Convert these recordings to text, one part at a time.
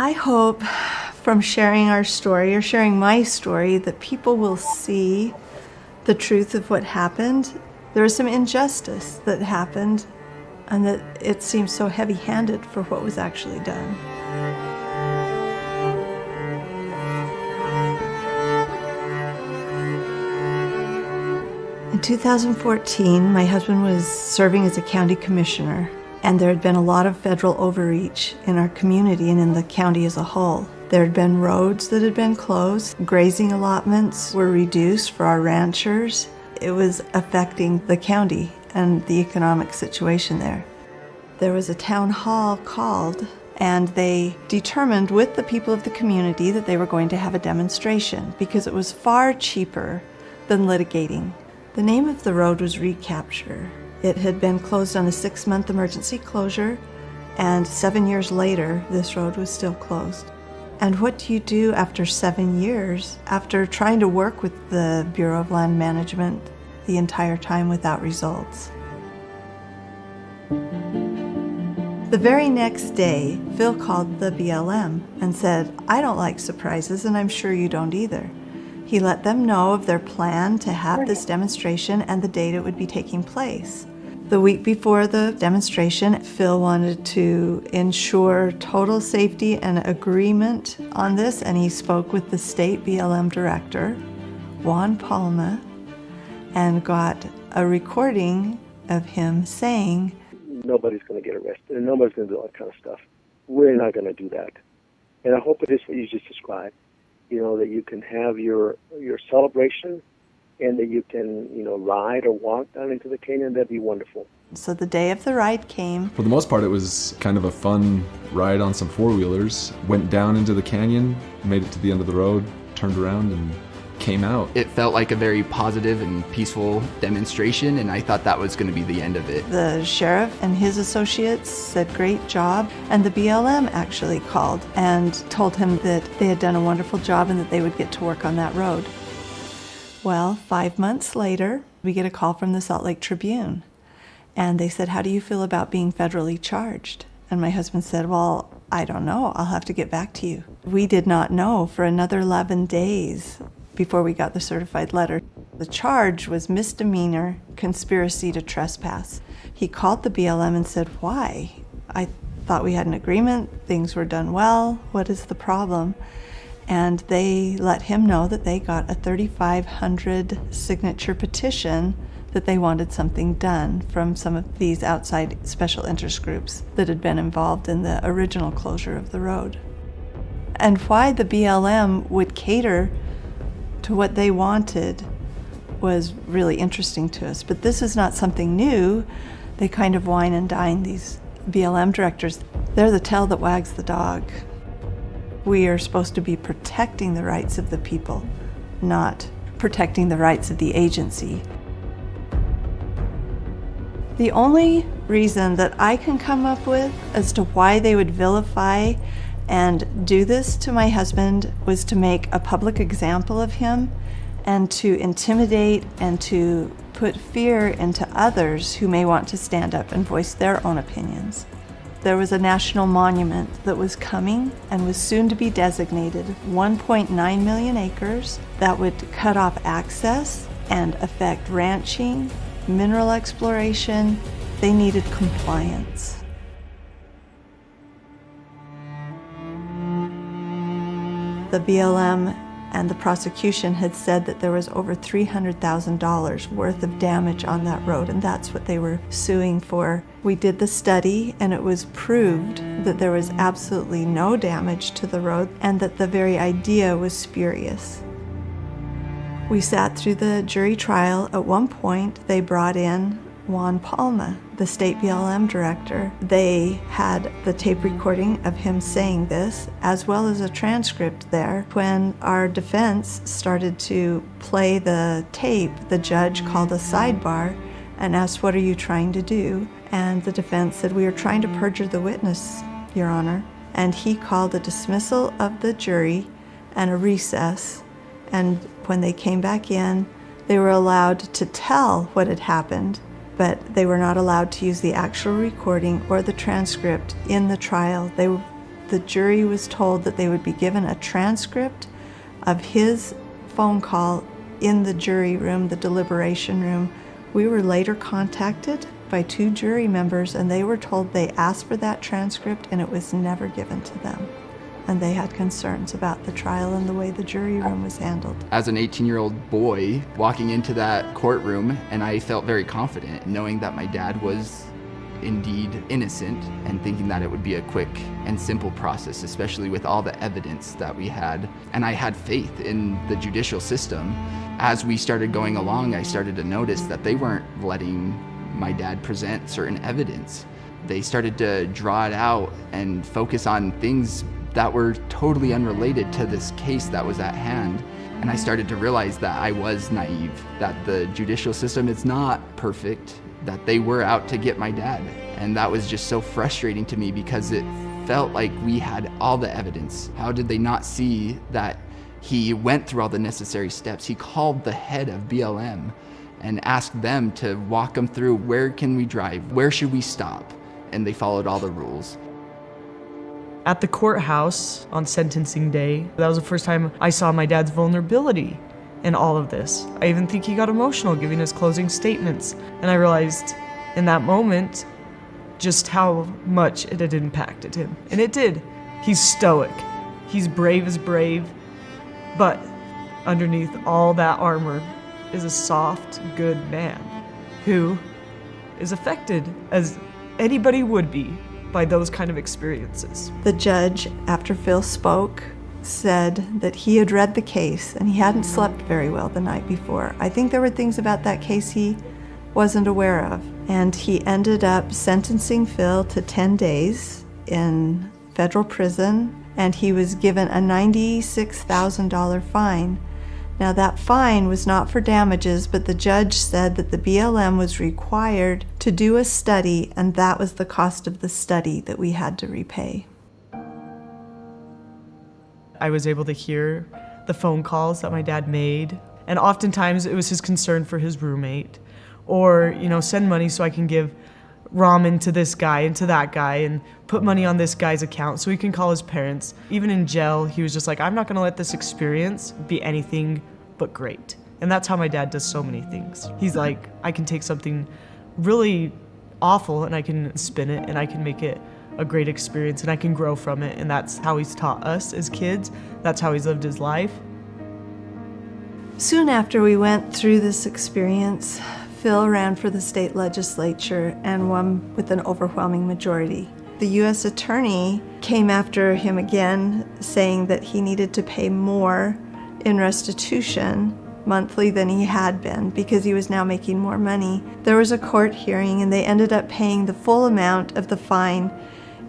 I hope from sharing our story or sharing my story that people will see the truth of what happened. There was some injustice that happened, and that it seems so heavy-handed for what was actually done. In 2014, my husband was serving as a county commissioner, and there had been a lot of federal overreach in our community and in the county as a whole. There had been roads that had been closed, grazing allotments were reduced for our ranchers. It was affecting the county and the economic situation there. There was a town hall called, and they determined with the people of the community that they were going to have a demonstration because it was far cheaper than litigating. The name of the road was Recapture. It had been closed on a 6-month emergency closure, and 7 years later, this road was still closed. And what do you do after 7 years, after trying to work with the Bureau of Land Management the entire time without results? The very next day, Phil called the BLM and said, "I don't like surprises, and I'm sure you don't either." He let them know of their plan to have this demonstration and the date it would be taking place. The week before the demonstration, Phil wanted to ensure total safety and agreement on this, and he spoke with the state BLM director, Juan Palma, and got a recording of him saying, "Nobody's going to get arrested, and nobody's going to do all that kind of stuff. We're not going to do that." And I hope it is what you just described. That you can have your celebration, and that you can, ride or walk down into the canyon. That'd be wonderful. So the day of the ride came. For the most part, it was kind of a fun ride on some four-wheelers. Went down into the canyon, made it to the end of the road, turned around, and came out. It felt like a very positive and peaceful demonstration, and I thought that was going to be the end of it. The sheriff and his associates said, "Great job," and the BLM actually called and told him that they had done a wonderful job and that they would get to work on that road. Well, 5 months later, we get a call from the Salt Lake Tribune, and they said, "How do you feel about being federally charged?" And my husband said, "Well, I don't know. I'll have to get back to you." We did not know for another 11 days before we got the certified letter. The charge was misdemeanor conspiracy to trespass. He called the BLM and said, "Why? I thought we had an agreement. Things were done well. What is the problem?" And they let him know that they got a 3,500 signature petition that they wanted something done from some of these outside special interest groups that had been involved in the original closure of the road. And why the BLM would cater to what they wanted was really interesting to us. But this is not something new. They kind of wine and dine, these BLM directors. They're the tail that wags the dog. We are supposed to be protecting the rights of the people, not protecting the rights of the agency. The only reason that I can come up with as to why they would vilify and do this to my husband was to make a public example of him and to intimidate and to put fear into others who may want to stand up and voice their own opinions. There was a national monument that was coming and was soon to be designated 1.9 million acres that would cut off access and affect ranching, mineral exploration. They needed compliance. The BLM and the prosecution had said that there was over $300,000 worth of damage on that road, and that's what they were suing for. We did the study, and it was proved that there was absolutely no damage to the road and that the very idea was spurious. We sat through the jury trial. At one point, they brought in Juan Palma, the state BLM director. They had the tape recording of him saying this, as well as a transcript there. When our defense started to play the tape, the judge called a sidebar and asked, "What are you trying to do?" And the defense said, "We are trying to perjure the witness, Your Honor." And he called a dismissal of the jury and a recess. And when they came back in, they were allowed to tell what had happened, but they were not allowed to use the actual recording or the transcript in the trial. the jury was told that they would be given a transcript of his phone call in the jury room, the deliberation room. We were later contacted by 2 jury members, and they were told they asked for that transcript and it was never given to them. And they had concerns about the trial and the way the jury room was handled. As an 18-year-old boy walking into that courtroom, and I felt very confident knowing that my dad was indeed innocent and thinking that it would be a quick and simple process, especially with all the evidence that we had. And I had faith in the judicial system. As we started going along, I started to notice that they weren't letting my dad present certain evidence. They started to draw it out and focus on things that were totally unrelated to this case that was at hand. And I started to realize that I was naive, that the judicial system is not perfect, that they were out to get my dad. And that was just so frustrating to me because it felt like we had all the evidence. How did they not see that he went through all the necessary steps? He called the head of BLM and asked them to walk him through, where can we drive? Where should we stop? And they followed all the rules. At the courthouse on sentencing day, that was the first time I saw my dad's vulnerability in all of this. I even think he got emotional giving his closing statements. And I realized in that moment just how much it had impacted him. And it did. He's stoic. He's brave as brave. But underneath all that armor is a soft, good man who is affected, as anybody would be, by those kind of experiences. The judge, after Phil spoke, said that he had read the case and he hadn't slept very well the night before. I think there were things about that case he wasn't aware of. And he ended up sentencing Phil to 10 days in federal prison, and he was given a $96,000 fine. Now that fine was not for damages, but the judge said that the BLM was required to do a study, and that was the cost of the study that we had to repay. I was able to hear the phone calls that my dad made, and oftentimes it was his concern for his roommate, or, send money so I can give ramen to this guy and to that guy and put money on this guy's account so he can call his parents. Even in jail, he was just like, I'm not gonna let this experience be anything but great. And that's how my dad does so many things. He's like, I can take something really awful and I can spin it and I can make it a great experience and I can grow from it. And that's how he's taught us as kids. That's how he's lived his life. Soon after we went through this experience, Phil ran for the state legislature and won with an overwhelming majority. The U.S. attorney came after him again, saying that he needed to pay more in restitution monthly than he had been because he was now making more money. There was a court hearing and they ended up paying the full amount of the fine,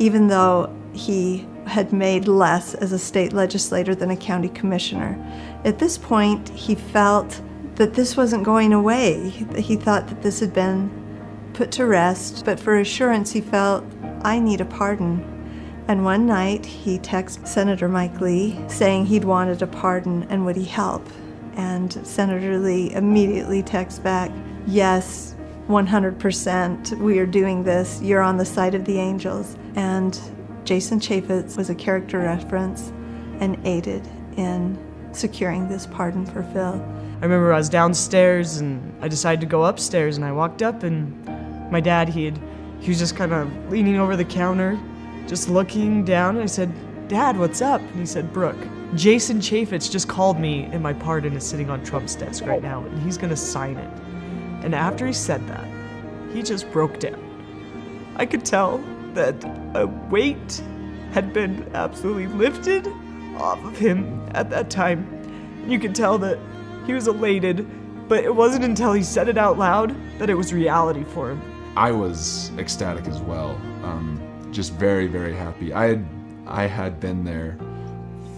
even though he had made less as a state legislator than a county commissioner. At this point, he felt that this wasn't going away. He thought that this had been put to rest, but for assurance he felt, I need a pardon. And one night he texted Senator Mike Lee saying he'd wanted a pardon and would he help. And Senator Lee immediately texts back, yes, 100%, we are doing this, you're on the side of the angels. And Jason Chaffetz was a character reference and aided in securing this pardon for Phil. I remember I was downstairs and I decided to go upstairs and I walked up and my dad, he was just kind of leaning over the counter, just looking down, and I said, Dad, what's up? And he said, Brooke, Jason Chaffetz just called me and my pardon is sitting on Trump's desk right now and he's gonna sign it. And after he said that, he just broke down. I could tell that a weight had been absolutely lifted off of him at that time. You could tell that he was elated, but it wasn't until he said it out loud that it was reality for him. I was ecstatic as well, just very, very happy. I had been there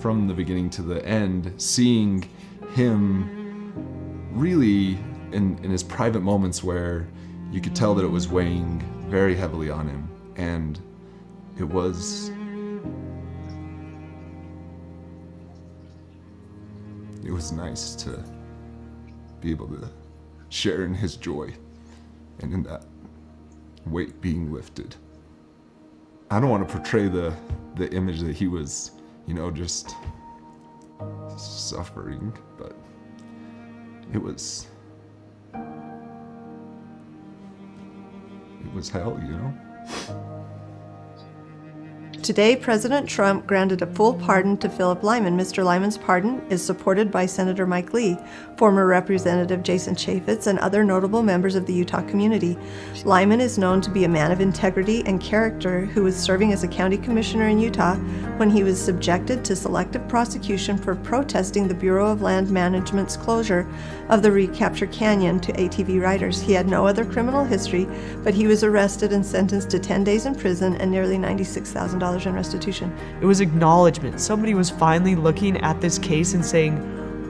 from the beginning to the end, seeing him really in his private moments where you could tell that it was weighing very heavily on him, and it was nice to be able to share in his joy and in that weight being lifted. I don't want to portray the the image that he was, just suffering, but it was hell, Today, President Trump granted a full pardon to Philip Lyman. Mr. Lyman's pardon is supported by Senator Mike Lee, former Representative Jason Chaffetz, and other notable members of the Utah community. Lyman is known to be a man of integrity and character who was serving as a county commissioner in Utah when he was subjected to selective prosecution for protesting the Bureau of Land Management's closure of the Recapture Canyon to ATV riders. He had no other criminal history, but he was arrested and sentenced to 10 days in prison and nearly $96,000 in restitution. It was acknowledgement. Somebody was finally looking at this case and saying,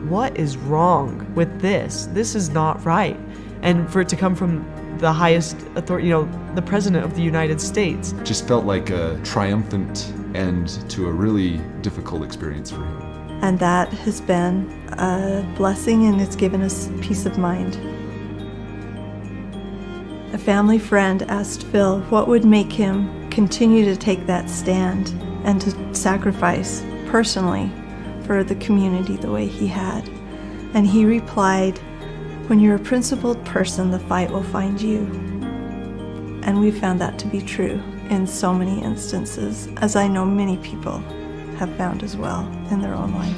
what is wrong with this? This is not right. And for it to come from the highest authority, the President of the United States. Just felt like a triumphant end to a really difficult experience for him. And that has been a blessing, and it's given us peace of mind. A family friend asked Phil what would make him continue to take that stand and to sacrifice personally for the community the way he had. And he replied, when you're a principled person, the fight will find you. And we found that to be true in so many instances, as I know many people have found as well in their own life.